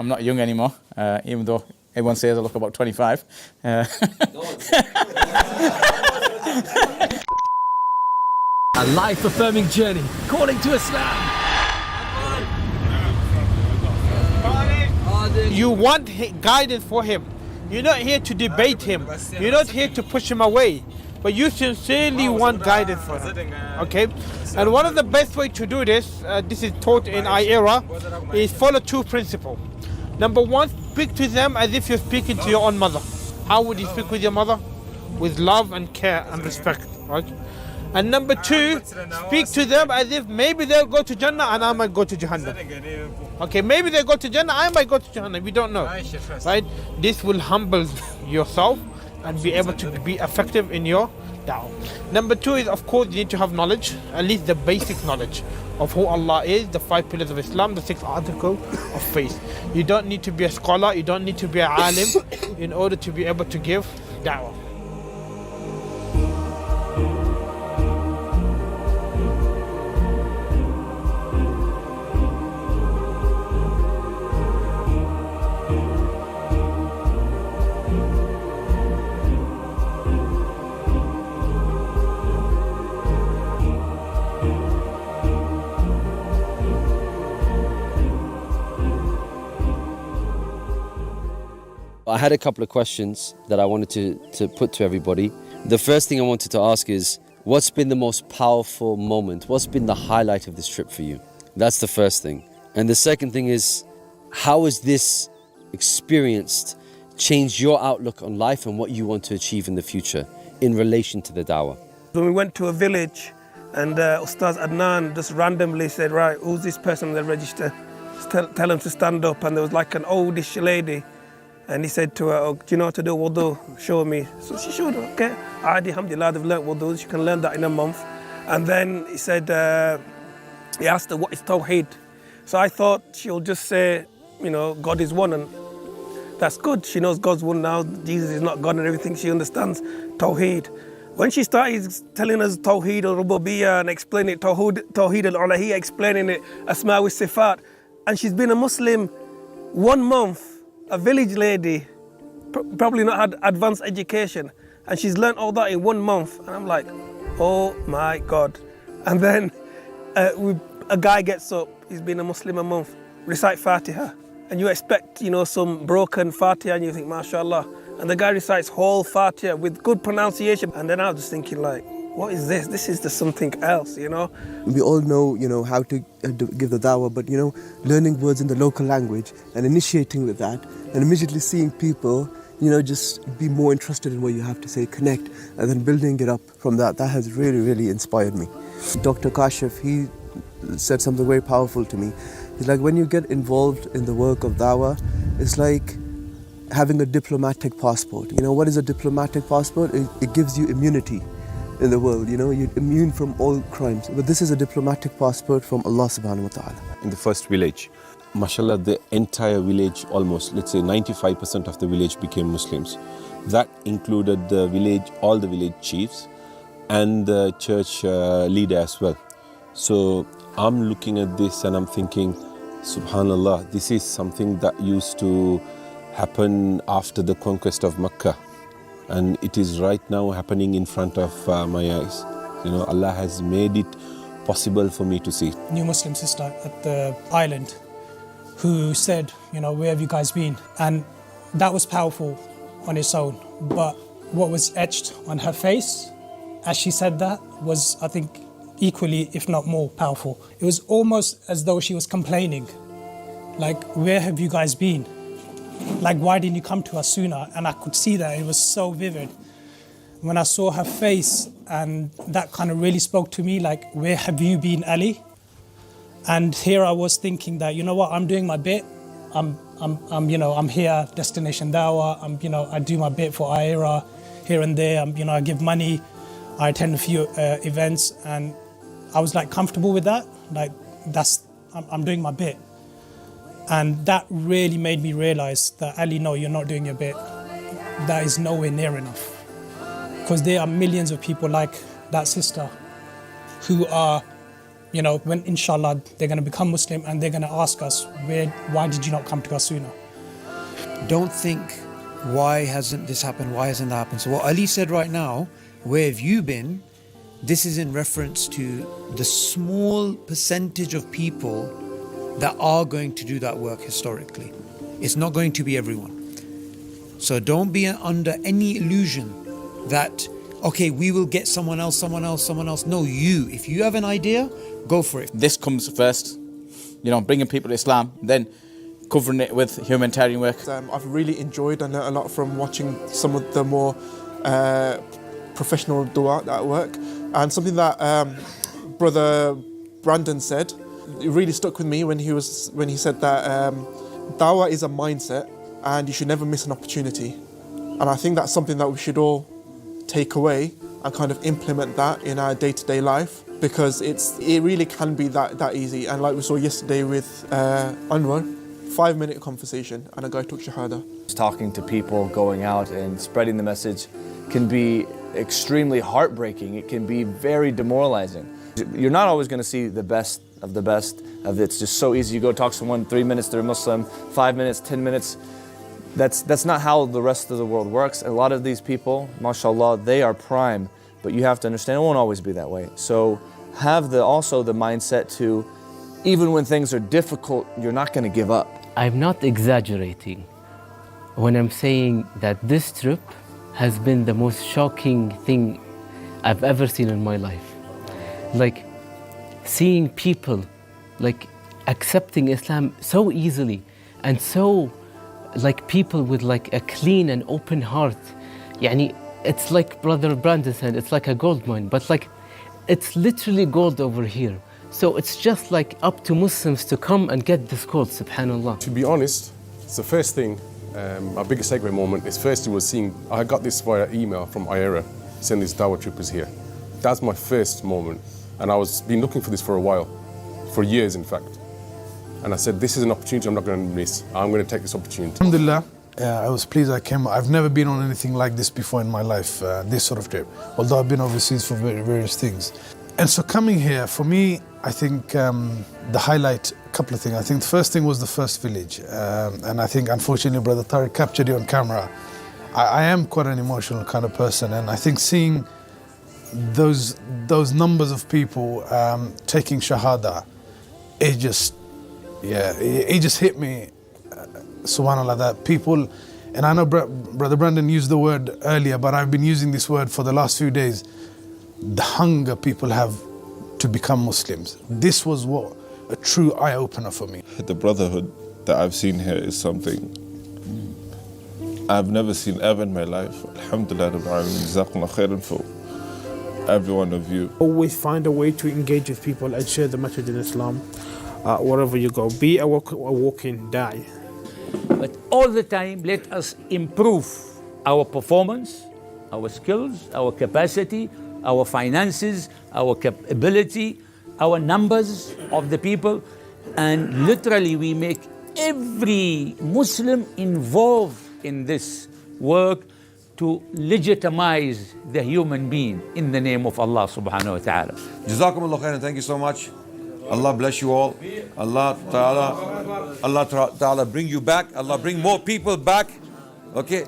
I'm not young anymore, even though everyone says I look about 25. A life-affirming journey, calling to Islam. You want guidance for him. You're not here to debate him. You're not here to push him away. But you sincerely want guidance for him. Okay? And one of the best way to do this, this is taught in our era, is follow two principles. Number one, speak to them as if you're speaking to your own mother. How would you speak with your mother? With love and care and respect. Right? And number two, speak to them as if maybe they'll go to Jannah and I might go to Jahannam. Okay, maybe they go to Jannah, I might go to Jahannam, we don't know. Right? This will humble yourself and be able to be effective in your da'wah. Number two is, of course, you need to have knowledge, at least the basic knowledge of who Allah is, the 5 pillars of Islam, the 6 articles of faith. You don't need to be a scholar, you don't need to be an alim in order to be able to give da'wah. I had a couple of questions that I wanted to put to everybody. The first thing I wanted to ask is, what's been the most powerful moment? What's been the highlight of this trip for you? That's the first thing. And the second thing is, how has this experience changed your outlook on life and what you want to achieve in the future in relation to the da'wah? When we went to a village and Ustaz Adnan just randomly said, right, who's this person on the register? Tell him to stand up. And there was like an oldish lady. And he said to her, oh, do you know how to do wudu? Show me. So she showed her, okay. Adi, alhamdulillah, they've learnt wudu. She can learn that in a month. And then he said, he asked her, what is Tawheed? So I thought she'll just say, you know, God is one. And that's good. She knows God's one now. Jesus is not God and everything. She understands Tawheed. When she started telling us Tawheed al-Rububiyyah and explaining it, Tawheed al-Uluhiyyah, explaining it, Asma wa Sifat, and she's been a Muslim 1 month, a village lady, probably not had advanced education, and she's learned all that in 1 month. And I'm like, oh my God. And then a guy gets up, he's been a Muslim a month, recite Fatiha. And you expect, you know, some broken Fatiha, and you think, mashallah. And the guy recites whole Fatiha with good pronunciation. And then I was just thinking, like, what is this? This is just something else, you know? We all know, you know, how to give the da'wah, but, you know, learning words in the local language and initiating with that and immediately seeing people, you know, just be more interested in what you have to say, connect, and then building it up from that. That has really, really inspired me. Dr. Kashif, he said something very powerful to me. He's like, when you get involved in the work of da'wah, it's like having a diplomatic passport. You know, what is a diplomatic passport? It gives you immunity in the world, you know, you're immune from all crimes. But this is a diplomatic passport from Allah subhanahu wa ta'ala. In the first village, mashallah, the entire village, almost, let's say 95% of the village became Muslims. That included the village, all the village chiefs and the church leader as well. So I'm looking at this and I'm thinking, subhanallah, this is something that used to happen after the conquest of Mecca. And it is right now happening in front of my eyes. You know, Allah has made it possible for me to see. New Muslim sister at the island who said, you know, where have you guys been? And that was powerful on its own. But what was etched on her face as she said that was, I think, equally, if not more powerful. It was almost as though she was complaining. Like, where have you guys been? Like, why didn't you come to us sooner? And I could see that, it was so vivid. When I saw her face, and that kind of really spoke to me, like, where have you been, Ali? And here I was thinking that, you know what, I'm doing my bit. I'm here, Destination Dawah. I do my bit for IERA here and there. I give money. I attend a few events, and I was like comfortable with that. Like, I'm doing my bit. And that really made me realize that, Ali, no, you're not doing your bit. That is nowhere near enough. Because there are millions of people like that sister who are you know, when inshallah they're going to become Muslim and they're going to ask us, why did you not come to us sooner? Don't think, why hasn't this happened? Why hasn't that happened? So what Ali said right now, where have you been? This is in reference to the small percentage of people that are going to do that work historically. It's not going to be everyone. So don't be under any illusion that, okay, we will get someone else. No, you. If you have an idea, go for it. This comes first, you know, bringing people to Islam, then covering it with humanitarian work. I've really enjoyed and learned a lot from watching some of the more professional du'at at work. And something that Brother Brandon said, it really stuck with me when he said that dawah is a mindset and you should never miss an opportunity. And I think that's something that we should all take away and kind of implement that in our day-to-day life, because it really can be that easy. And like we saw yesterday with Anwar, 5-minute conversation and a guy took shahada. Talking to people, going out and spreading the message can be extremely heartbreaking. It can be very demoralizing. You're not always going to see the best of the best. It's just so easy. You go talk to someone, 3 minutes, they're Muslim, 5 minutes, 10 minutes. That's not how the rest of the world works. A lot of these people, mashallah, they are prime, but you have to understand it won't always be that way. So have also the mindset to, even when things are difficult, you're not going to give up. I'm not exaggerating when I'm saying that this trip has been the most shocking thing I've ever seen in my life. Like seeing people like accepting Islam so easily, and so like people with like a clean and open heart. Yani, it's like Brother Brandon said, it's like a gold mine, but like it's literally gold over here. So it's just like up to Muslims to come and get this gold, subhanAllah. To be honest, it's the first thing, my biggest segue moment is first it was seeing, I got this via email from IERA, saying these dawah troopers here. That's my first moment. And I was been looking for this for a while, for years in fact. And I said, this is an opportunity I'm not going to miss. I'm going to take this opportunity. Alhamdulillah, I was pleased I came. I've never been on anything like this before in my life, this sort of trip, although I've been overseas for various things. And so coming here, for me, I think the highlight, a couple of things. I think the first thing was the first village. And I think, unfortunately, Brother Tariq captured it on camera. I am quite an emotional kind of person. And I think seeing those numbers of people taking shahada, it just hit me, subhanAllah, that people, and I know Brother Brandon used the word earlier, but I've been using this word for the last few days, the hunger people have to become Muslims. This was what a true eye-opener for me. The brotherhood that I've seen here is something I've never seen ever in my life. Alhamdulillah, Jazakumullah khairan for every one of you. Always find a way to engage with people and share the message in Islam. Wherever you go, be a walking da'i. But all the time, let us improve our performance, our skills, our capacity, our finances, our capability, our numbers of the people, and literally we make every Muslim involved in this work to legitimize the human being in the name of Allah subhanahu wa ta'ala. Jazakumullah khairan, thank you so much. Allah bless you all. Allah Ta'ala bring you back. Allah bring more people back. Okay.